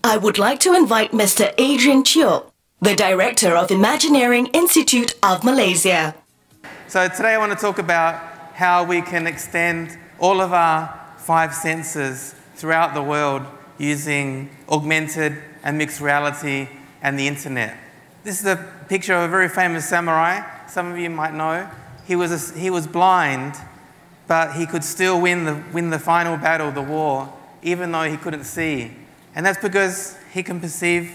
I would like to invite Mr. Adrian Cheok, the Director of Imagineering Institute of Malaysia. So today I want to talk about how we can extend all of our 5 senses throughout the world using augmented and mixed reality and the internet. This is a picture of a very famous samurai. Some of you might know. He was blind, but he could still win the final battle, the war, even though he couldn't see. And that's because he can perceive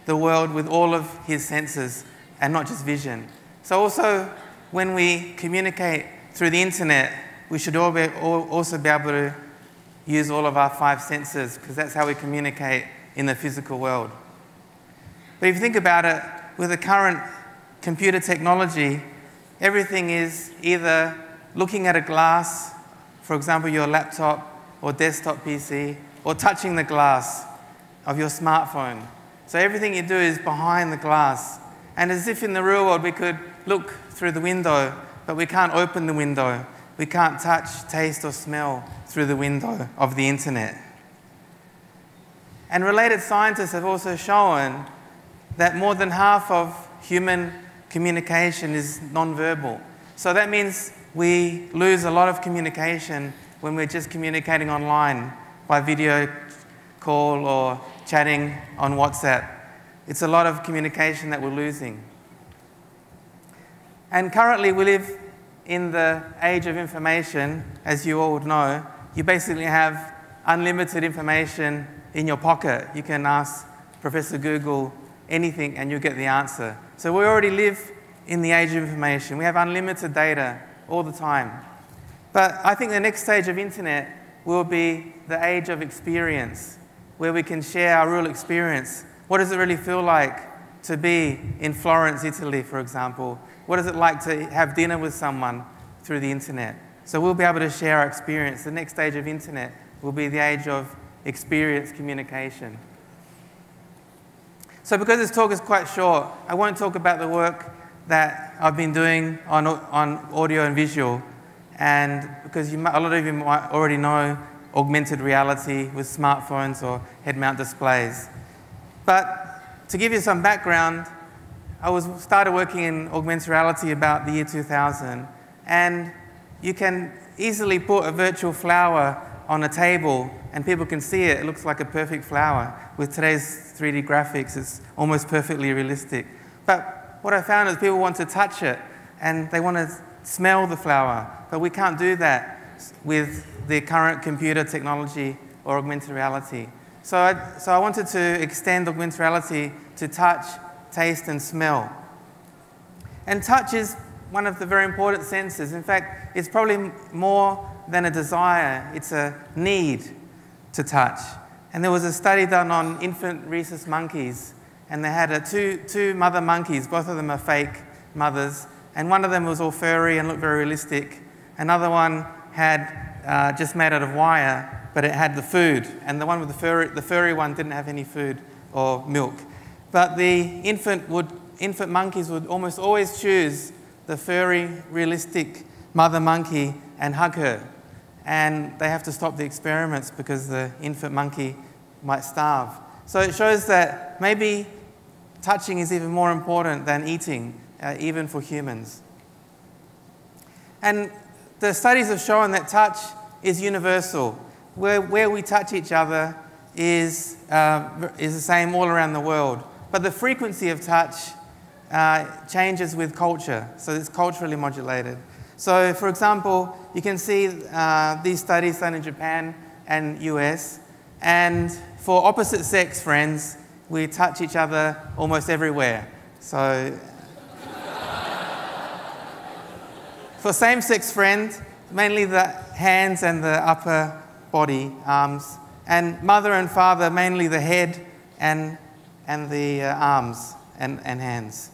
the world with all of his senses and not just vision. So also, when we communicate through the internet, we should also be able to use all of our 5 senses, because that's how we communicate in the physical world. But if you think about it, with the current computer technology, everything is either looking at a glass, for example, your laptop or desktop PC, or touching the glass of your smartphone. So everything you do is behind the glass. And as if in the real world we could look through the window, but we can't open the window. We can't touch, taste, or smell through the window of the internet. And related scientists have also shown that more than half of human communication is non-verbal. So that means we lose a lot of communication when we're just communicating online by video call or chatting on WhatsApp. It's a lot of communication that we're losing. And currently we live in the age of information, as you all would know. You basically have unlimited information in your pocket. You can ask Professor Google anything and you'll get the answer. So we already live in the age of information. We have unlimited data all the time. But I think the next stage of internet will be the age of experience, where we can share our real experience. What does it really feel like to be in Florence, Italy, for example? What is it like to have dinner with someone through the internet? So we'll be able to share our experience. The next stage of internet will be the age of experience communication. So because this talk is quite short, I won't talk about the work that I've been doing on audio and visual, and because a lot of you might already know augmented reality with smartphones or head-mount displays. But to give you some background, I started working in augmented reality about the year 2000, and you can easily put a virtual flower on a table and people can see it. It looks like a perfect flower. With today's 3D graphics, it's almost perfectly realistic. But what I found is people want to touch it and they want to smell the flower, but we can't do that with the current computer technology or augmented reality. So I wanted to extend augmented reality to touch, taste, and smell. And touch is one of the very important senses. In fact, it's probably more than a desire, it's a need to touch. And there was a study done on infant rhesus monkeys, and they had two mother monkeys, both of them are fake mothers, and one of them was all furry and looked very realistic. Another one had just made out of wire, but it had the food, and the one with the furry one didn't have any food or milk. But the infant monkeys would almost always choose the furry, realistic mother monkey and hug her. And they have to stop the experiments because the infant monkey might starve. So it shows that maybe touching is even more important than eating, even for humans. And the studies have shown that touch is universal. Where we touch each other is the same all around the world. But the frequency of touch changes with culture, so it's culturally modulated. So, for example, you can see these studies done in Japan and US, and for opposite sex friends, we touch each other almost everywhere. So, for same-sex friends, mainly the hands and the upper body, arms, and mother and father, mainly the head and the arms and hands.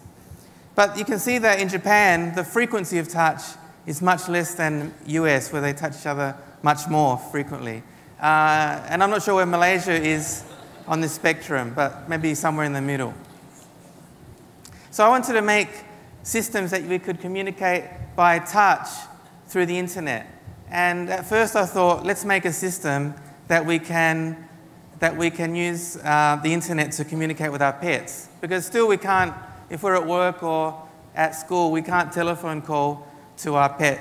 But you can see that in Japan, the frequency of touch is much less than US, where they touch each other much more frequently. And I'm not sure where Malaysia is on this spectrum, but maybe somewhere in the middle. So I wanted to make systems that we could communicate by touch through the internet. And at first I thought, let's make a system that we can that we can use the internet to communicate with our pets. Because still we can't, if we're at work or at school, we can't telephone call to our pet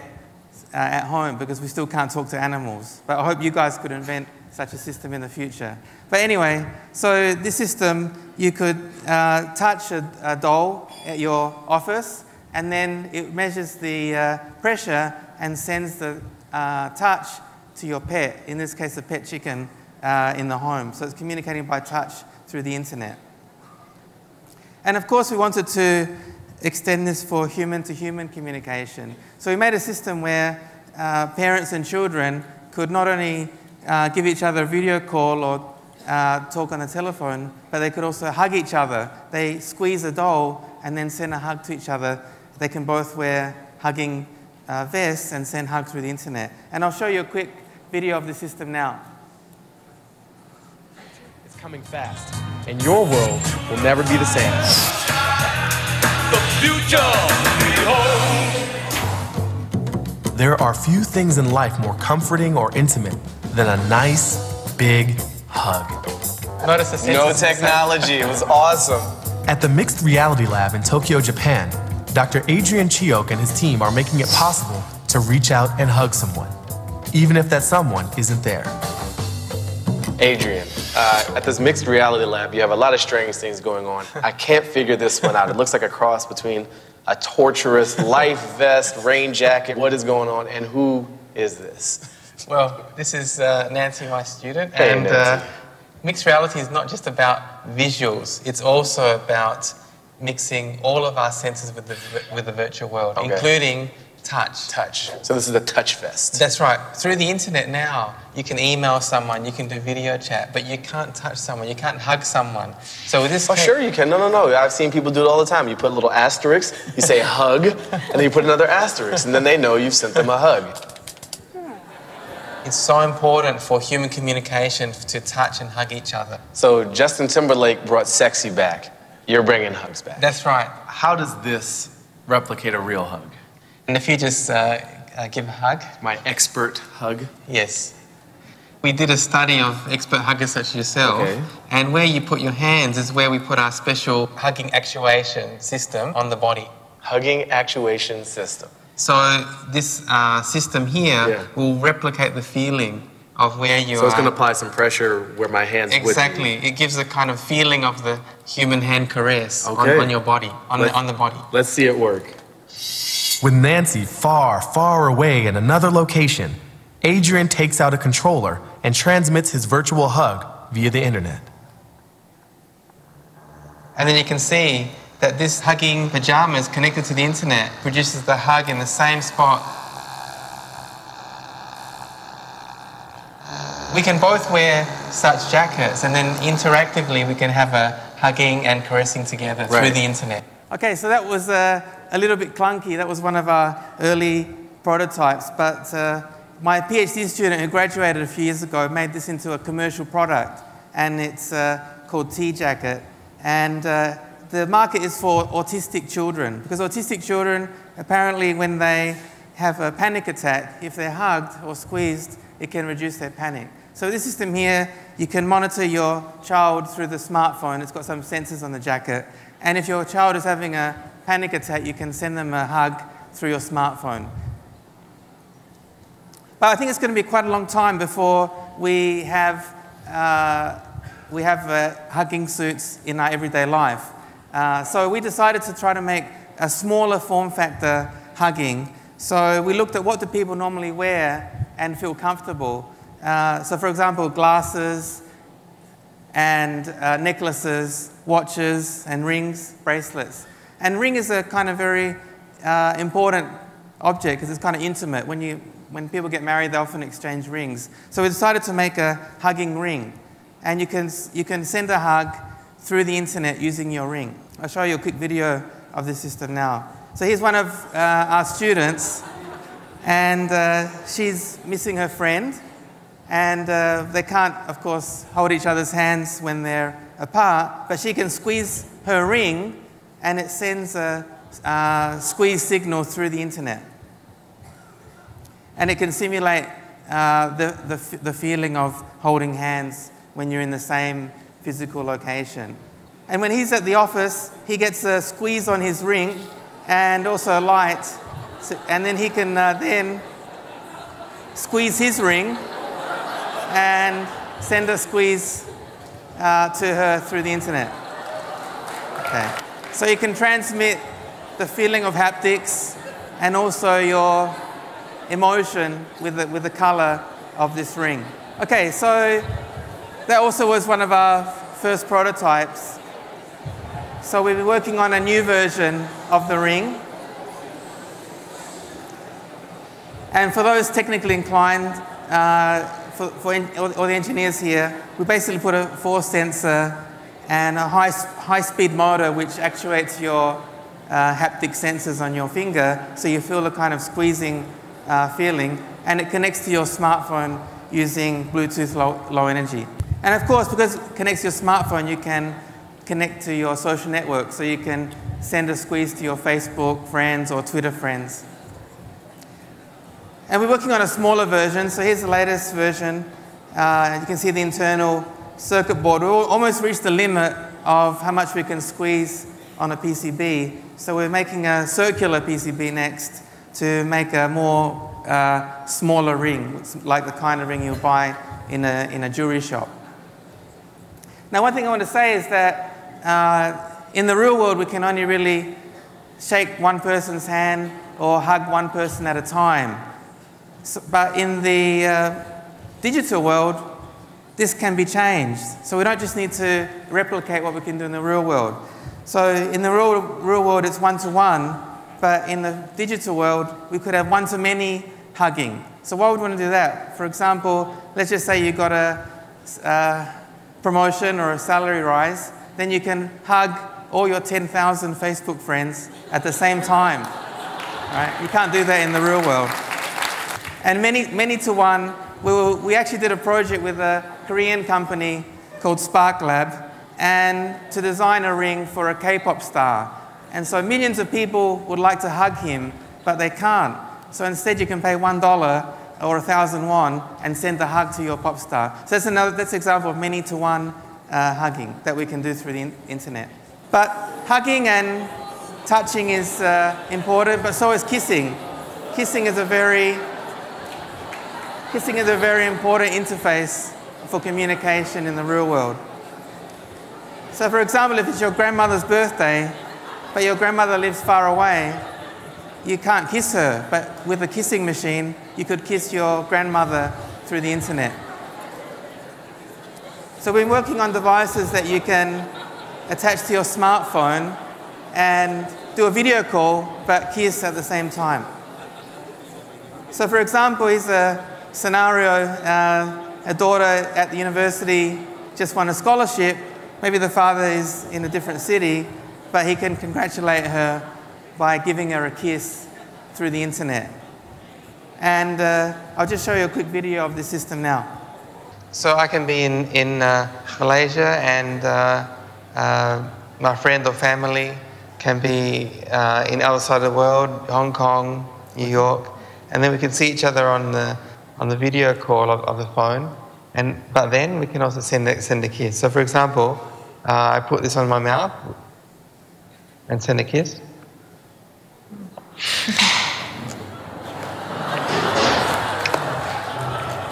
at home because we still can't talk to animals. But I hope you guys could invent such a system in the future. But anyway, so this system, you could touch a doll at your office, and then it measures the pressure and sends the touch to your pet, in this case a pet chicken, in the home. So it's communicating by touch through the internet. And of course we wanted to extend this for human-to-human communication. So we made a system where parents and children could not only give each other a video call or talk on the telephone, but they could also hug each other. They squeeze a doll and then send a hug to each other. They can both wear hugging vests and send hugs through the internet. And I'll show you a quick video of the system now. It's coming fast, and your world will never be the same. The future behold. There are few things in life more comforting or intimate than a nice, big hug. Notice the No technology, it was awesome. At the Mixed Reality Lab in Tokyo, Japan, Dr. Adrian Cheok and his team are making it possible to reach out and hug someone, even if that someone isn't there. Adrian, at this Mixed Reality Lab, you have a lot of strange things going on. I can't figure this one out. It looks like a cross between a torturous life vest, rain jacket. What is going on, and who is this? Well, this is Nancy, my student, Hey, and Nancy. mixed reality is not just about visuals, it's also about mixing all of our senses with the virtual world, Okay. including touch. Touch. So this is a touch vest. That's right. Through the internet now, you can email someone, you can do video chat, but you can't touch someone, you can't hug someone. So with this Oh, sure you can. No. I've seen people do it all the time. You put a little asterisk, you say hug, and then you put another asterisk, and then they know you've sent them a hug. It's so important for human communication to touch and hug each other. So Justin Timberlake brought sexy back. You're bringing hugs back. That's right. How does this replicate a real hug? And if you just give a hug. My expert hug? Yes. We did a study of expert huggers such as yourself, Okay. and where you put your hands is where we put our special hugging actuation system on the body. Hugging actuation system. So this system here will replicate the feeling of where you are. So it's going to apply some pressure where my hands would be. Exactly. It gives a kind of feeling of the human hand caress on your body, on the body. Let's see it work. With Nancy far, far away in another location, Adrian takes out a controller and transmits his virtual hug via the internet. And then you can see that this hugging pajamas connected to the internet produces the hug in the same spot. We can both wear such jackets, and then interactively we can have a hugging and caressing together through the internet. Okay, so that was a little bit clunky. That was one of our early prototypes, but my PhD student who graduated a few years ago made this into a commercial product, and it's called T-Jacket. And the market is for autistic children, because autistic children, apparently when they have a panic attack, if they're hugged or squeezed, it can reduce their panic. So this system here, you can monitor your child through the smartphone. It's got some sensors on the jacket. And if your child is having a panic attack, you can send them a hug through your smartphone. But I think it's going to be quite a long time before we have hugging suits in our everyday life. So we decided to try to make a smaller form factor hugging. So we looked at what do people normally wear and feel comfortable. So for example, glasses and necklaces, watches and rings, bracelets. And ring is a kind of very important object because it's kind of intimate. When people get married, they often exchange rings. So we decided to make a hugging ring. And you can send a hug through the internet using your ring. I'll show you a quick video of this system now. So here's one of our students, and she's missing her friend. And they can't, of course, hold each other's hands when they're apart, but she can squeeze her ring, and it sends a squeeze signal through the internet. And it can simulate the feeling of holding hands when you're in the same physical location. And when he's at the office, he gets a squeeze on his ring and also a light, and then he can then squeeze his ring and send a squeeze to her through the internet. Okay. So you can transmit the feeling of haptics and also your emotion with the color of this ring. Okay, so that also was one of our first prototypes. So we've been working on a new version of the ring. And for those technically inclined, for all the engineers here, we basically put a force sensor and a high-speed motor which actuates your haptic sensors on your finger, so you feel the kind of squeezing feeling, and it connects to your smartphone using Bluetooth low energy. And of course, because it connects to your smartphone, you can connect to your social network, so you can send a squeeze to your Facebook friends or Twitter friends. And we're working on a smaller version, so here's the latest version. You can see the internal circuit board. We almost reached the limit of how much we can squeeze on a PCB, so we're making a circular PCB next to make a more smaller ring, like the kind of ring you'll buy in a jewelry shop. Now, one thing I want to say is that in the real world, we can only really shake one person's hand or hug one person at a time. So, but in the digital world, this can be changed. So we don't just need to replicate what we can do in the real world. So in the real world, it's one-to-one, but in the digital world, we could have one-to-many hugging. So why would we want to do that? For example, let's just say you got a promotion or a salary rise, then you can hug all your 10,000 Facebook friends at the same time. Right? You can't do that in the real world. And many-to-one, we actually did a project with a Korean company called Spark Lab, and to design a ring for a K-pop star. And so millions of people would like to hug him, but they can't. So instead you can pay $1 or 1,000 won and send a hug to your pop star. So that's an example of many-to-one hugging that we can do through the internet. But hugging and touching is important, but so is kissing. Kissing is a very important interface for communication in the real world. So for example, if it's your grandmother's birthday, but your grandmother lives far away, you can't kiss her, but with a kissing machine, you could kiss your grandmother through the internet. So we're working on devices that you can attach to your smartphone and do a video call, but kiss at the same time. So for example, here's a scenario, a daughter at the university just won a scholarship. Maybe the father is in a different city, but he can congratulate her by giving her a kiss through the internet. And I'll just show you a quick video of the system now. So I can be in Malaysia, and my friend or family can be in the other side of the world, Hong Kong, New York, and then we can see each other on the video call of the phone. But then we can also send a kiss. So for example, I put this on my mouth and send a kiss.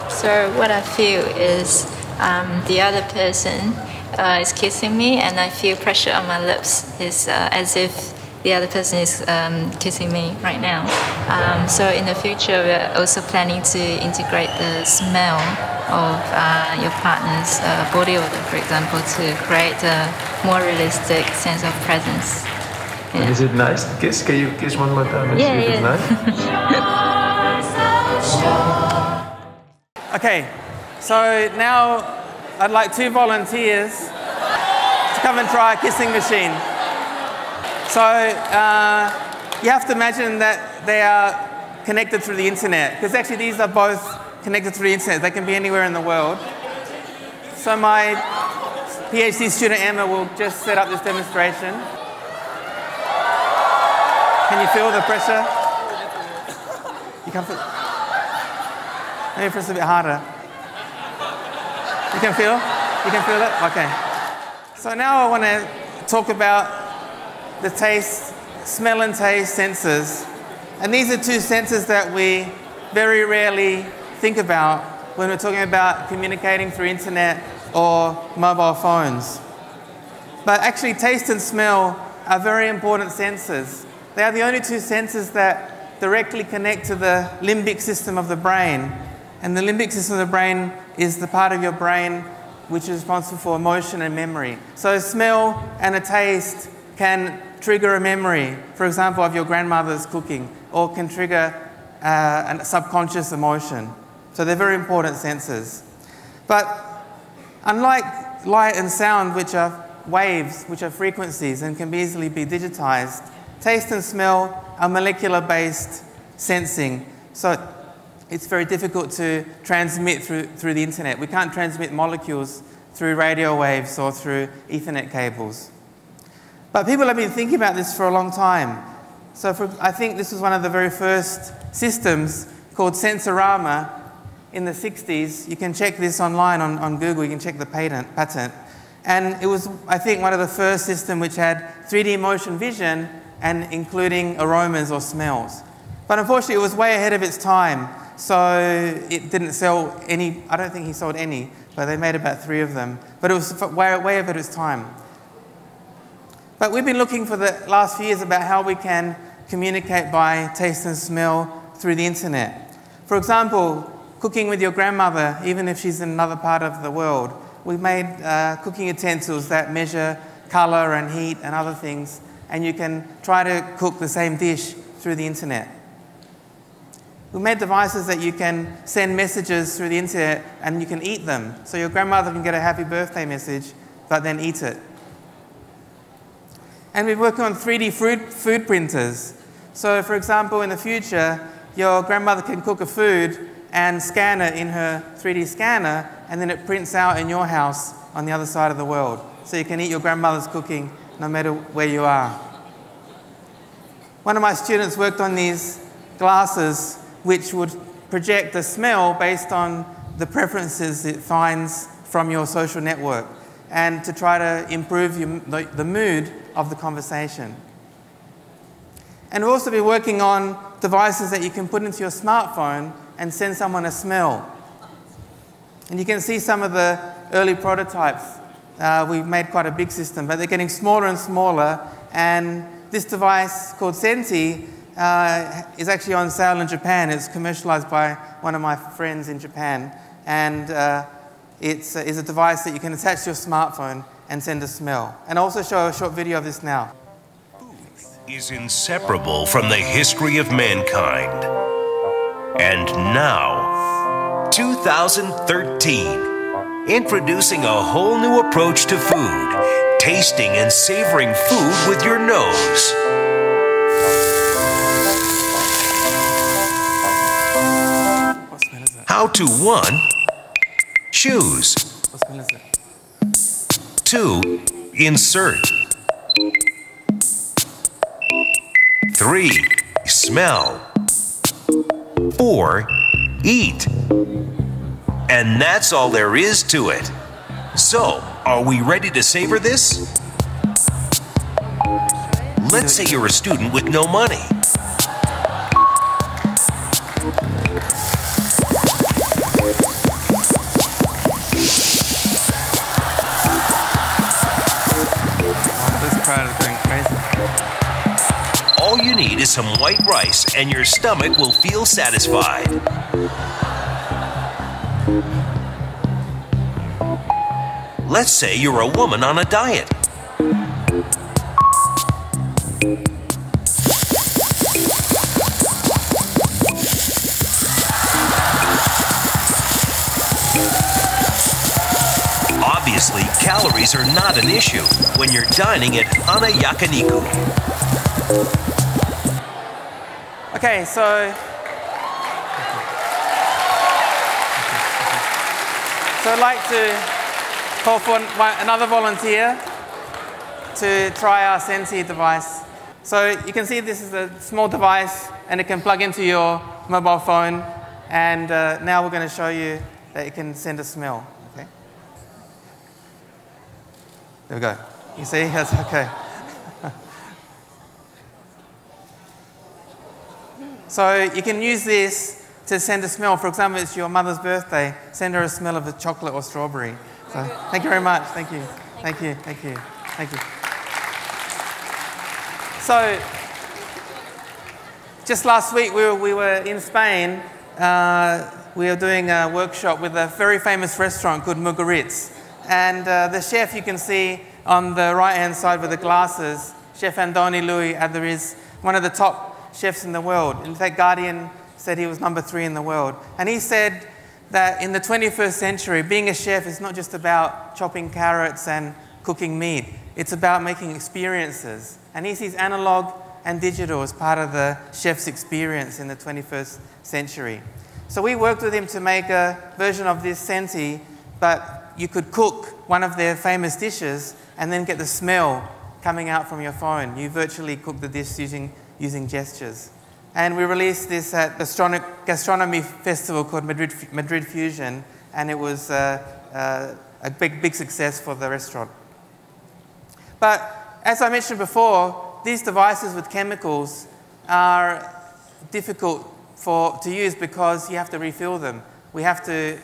So what I feel is the other person is kissing me, and I feel pressure on my lips. It's as if the other person is kissing me right now. So in the future, we're also planning to integrate the smell of your partner's body odor, for example, to create a more realistic sense of presence. Yeah. Is it nice to kiss? Can you kiss one more time and see if it's nice? Okay, so now I'd like 2 volunteers to come and try a kissing machine. So you have to imagine that they are connected through the internet, because actually these are both connected through the internet. They can be anywhere in the world. So my PhD student Emma will just set up this demonstration. Can you feel the pressure? You can feel. Maybe press a bit harder. You can feel? You can feel it? Okay. So now I want to talk about the taste, smell and taste sensors. And these are two sensors that we very rarely think about when we're talking about communicating through internet or mobile phones. But actually, taste and smell are very important sensors. They are the only two sensors that directly connect to the limbic system of the brain. And the limbic system of the brain is the part of your brain which is responsible for emotion and memory. So a smell and a taste can trigger a memory, for example, of your grandmother's cooking, or can trigger a subconscious emotion. So they're very important sensors. But unlike light and sound, which are waves, which are frequencies and can easily be digitized, taste and smell are molecular-based sensing. So it's very difficult to transmit through the internet. We can't transmit molecules through radio waves or through Ethernet cables. But people have been thinking about this for a long time. So I think this was one of the very first systems called Sensorama in the 60s. You can check this online on Google. You can check the patent. And it was, I think, one of the first systems which had 3D motion vision and including aromas or smells. But unfortunately, it was way ahead of its time. So it didn't sell any. I don't think he sold any, but they made about 3 of them. But it was way ahead of its time. But we've been looking for the last few years about how we can communicate by taste and smell through the internet. For example, cooking with your grandmother, even if she's in another part of the world. We've made cooking utensils that measure color and heat and other things, and you can try to cook the same dish through the internet. We made devices that you can send messages through the internet and you can eat them. So your grandmother can get a happy birthday message, but then eat it. And we're working on 3D food printers. So for example, in the future, your grandmother can cook a food and scan it in her 3D scanner, and then it prints out in your house on the other side of the world. So you can eat your grandmother's cooking no matter where you are. One of my students worked on these glasses which would project the smell based on the preferences it finds from your social network, and to try to improve the mood of the conversation. And we'll also be working on devices that you can put into your smartphone and send someone a smell. And you can see some of the early prototypes. We've made quite a big system, but they're getting smaller and smaller. And this device called Senti is actually on sale in Japan. It's commercialized by one of my friends in Japan. And it's a device that you can attach to your smartphone and send a smell. And I'll also show a short video of this now. Is inseparable from the history of mankind. And now, 2013, introducing a whole new approach to food, tasting and savoring food with your nose. How to 1, choose. 2, insert. 3, smell. 4, eat. And that's all there is to it. So, are we ready to savor this? Let's say you're a student with no money. This crowd is going crazy. All you need is some white rice and your stomach will feel satisfied. Let's say you're a woman on a diet. Obviously, calories are not an issue when you're dining at Hana Yakiniku. Okay, so I'd like to call for another volunteer to try our Senti device. So you can see this is a small device and it can plug into your mobile phone, and now we're going to show you that it can send a smell. Okay. There we go. You see? That's okay. So you can use this to send a smell. For example, it's your mother's birthday. Send her a smell of a chocolate or strawberry. So thank you very much. Thank you. Thank you. Thank you. Thank you. So just last week we were in Spain. We were doing a workshop with a very famous restaurant called Mugaritz. And the chef you can see on the right-hand side with the glasses, Chef Andoni Louis Adler, one of the top chefs in the world. In fact, Guardian said he was number 3 in the world. And he said that in the 21st century, being a chef is not just about chopping carrots and cooking meat. It's about making experiences. And he sees analog and digital as part of the chef's experience in the 21st century. So we worked with him to make a version of this Senti, but you could cook one of their famous dishes and then get the smell coming out from your phone. You virtually cook the dish using gestures. And we released this at the gastronomy festival called Madrid Fusion, and it was a big success for the restaurant. But as I mentioned before, these devices with chemicals are difficult to use because you have to refill them. We have to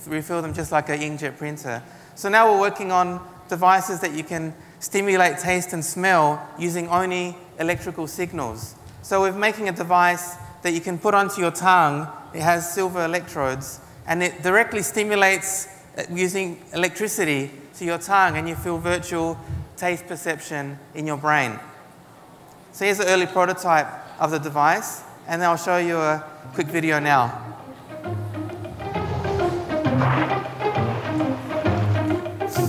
refill them just like an inkjet printer. So now we're working on devices that you can stimulate taste and smell using only electrical signals. So we're making a device that you can put onto your tongue. It has silver electrodes, and it directly stimulates using electricity to your tongue, and you feel virtual taste perception in your brain. So here's an early prototype of the device, and I'll show you a quick video now.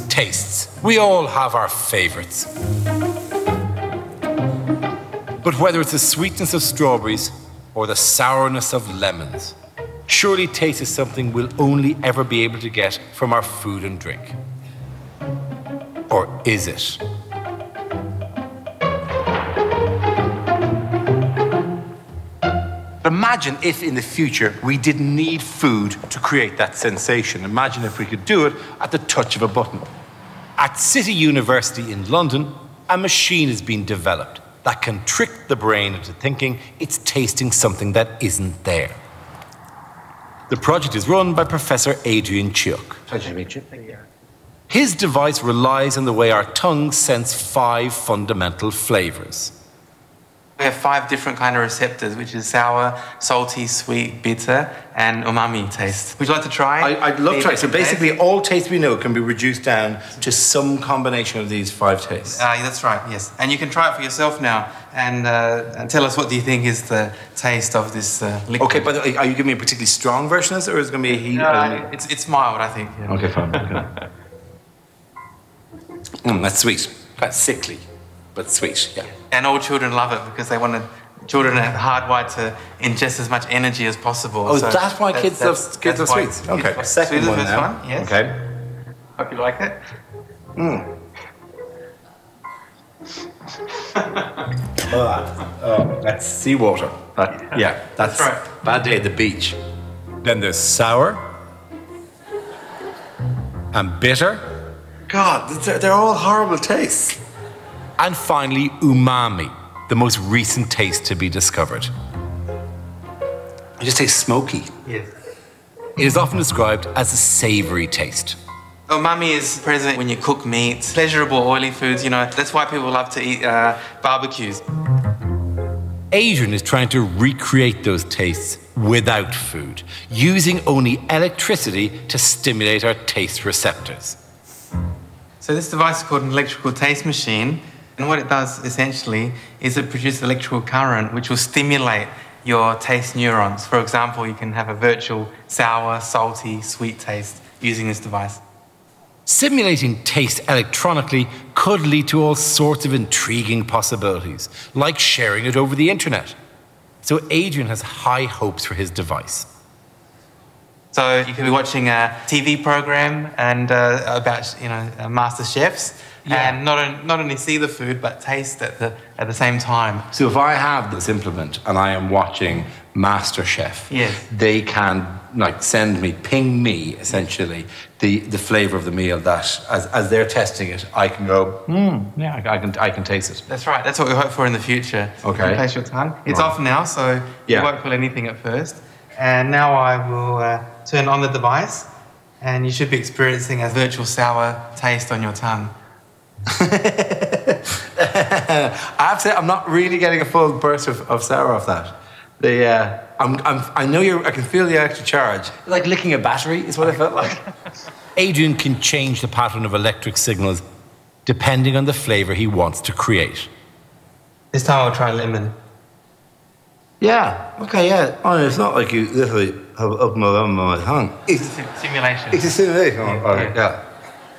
Tastes. We all have our favorites. But whether it's the sweetness of strawberries or the sourness of lemons, surely taste is something we'll only ever be able to get from our food and drink. Or is it? Imagine if in the future we didn't need food to create that sensation. Imagine if we could do it at the touch of a button. At City University in London, a machine has been developed that can trick the brain into thinking it's tasting something that isn't there. The project is run by Professor Adrian Cheok. Pleasure to meet you. Thank you. His device relies on the way our tongues sense 5 fundamental flavors. We have 5 different kind of receptors, which is sour, salty, sweet, bitter, and umami taste. Would you like to try? I'd love to try. So basically, all taste we know can be reduced down to some combination of these 5 tastes. That's right, yes. And you can try it for yourself now and tell us what do you think is the taste of this liquid. Okay, but are you giving me a particularly strong version of this, or is it going to be a heat? No, it's mild, I think. Yeah. Okay, fine. Okay. That's sweet. That's sickly, but sweet, yeah. And all children love it because they want children are hardwired to ingest as much energy as possible. Oh, so that's why kids love sweets. Okay, second one now. Yes. Okay. Hope you like it. That's seawater. Yeah, that's right. Bad day at the beach. Then there's sour and bitter. God, they're all horrible tastes. And finally, umami, the most recent taste to be discovered. It just tastes smoky. Yes. It is often described as a savory taste. Umami is present when you cook meat, pleasurable oily foods, you know, that's why people love to eat barbecues. Adrian is trying to recreate those tastes without food, using only electricity to stimulate our taste receptors. So this device is called an electrical taste machine. And what it does, essentially, is it produces electrical current which will stimulate your taste neurons. For example, you can have a virtual sour, salty, sweet taste using this device. Simulating taste electronically could lead to all sorts of intriguing possibilities, like sharing it over the internet. So Adrian has high hopes for his device. So you could be watching a TV program and about master chefs, and not only see the food but taste it at the same time. So if I have this implement and I am watching MasterChef, yes, they can like send me, ping me, essentially, the flavour of the meal that, as they're testing it, I can go, yeah, I can taste it. That's right. That's what we hope for in the future. Okay. You can place your tongue. It's off now, so you won't feel anything at first. And now I will turn on the device, and you should be experiencing a virtual sour taste on your tongue. I have to say, I'm not really getting a full burst of sour off that. I know I can feel the extra charge. Like licking a battery is what I felt like. Adrian can change the pattern of electric signals depending on the flavour he wants to create. This time I'll try lemon. Yeah, okay, yeah. Oh, it's not like you literally have opened my tongue. It's a simulation. It's a simulation. Yeah.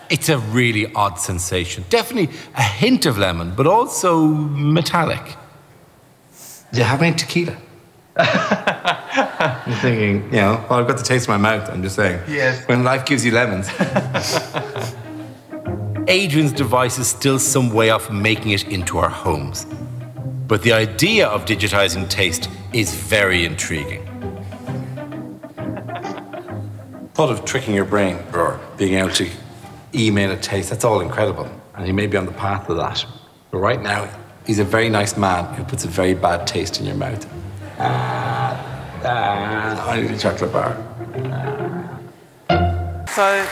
It's a really odd sensation. Definitely a hint of lemon, but also metallic. Do you have any tequila? I'm thinking, well, I've got the taste in my mouth, I'm just saying. Yes. When life gives you lemons. Adrian's device is still some way off making it into our homes. But the idea of digitizing taste is very intriguing. Thought of tricking your brain or being able to email a taste, that's all incredible. And he may be on the path to that. But right now, he's a very nice man who puts a very bad taste in your mouth. I need a chocolate bar. So,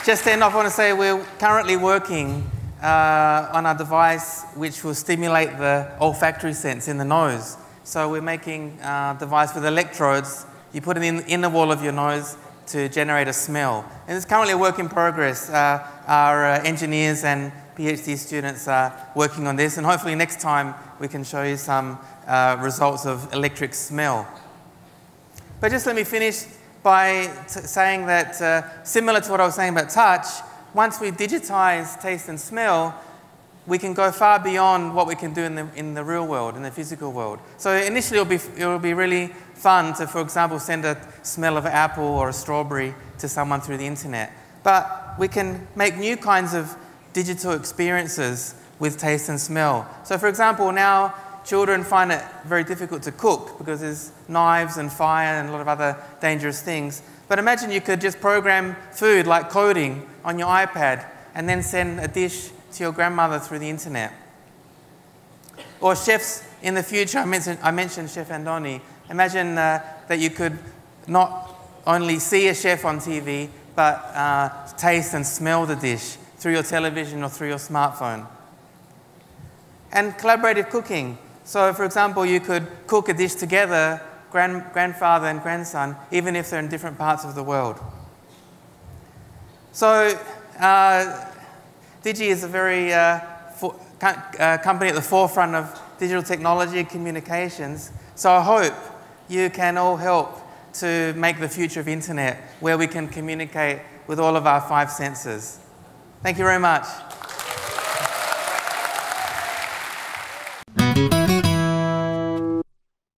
just to end off, I want to say we're currently working on a device which will stimulate the olfactory sense in the nose. So we're making a device with electrodes. You put it in the inner wall of your nose to generate a smell. And it's currently a work in progress. Our engineers and PhD students are working on this, and hopefully next time we can show you some results of electric smell. But just let me finish by saying that similar to what I was saying about touch, once we digitize taste and smell, we can go far beyond what we can do in the real world, in the physical world. So initially it'll be really fun to, for example, send a smell of an apple or a strawberry to someone through the internet. But we can make new kinds of digital experiences with taste and smell. So for example, now children find it very difficult to cook because there's knives and fire and a lot of other dangerous things. But imagine you could just program food like coding on your iPad and then send a dish to your grandmother through the internet. Or chefs in the future, I mentioned Chef Andoni. Imagine that you could not only see a chef on TV, but taste and smell the dish through your television or through your smartphone. And collaborative cooking. So, for example, you could cook a dish together, grandfather and grandson, even if they're in different parts of the world. So, Digi is a very company at the forefront of digital technology and communications. So I hope you can all help to make the future of internet where we can communicate with all of our 5 senses. Thank you very much.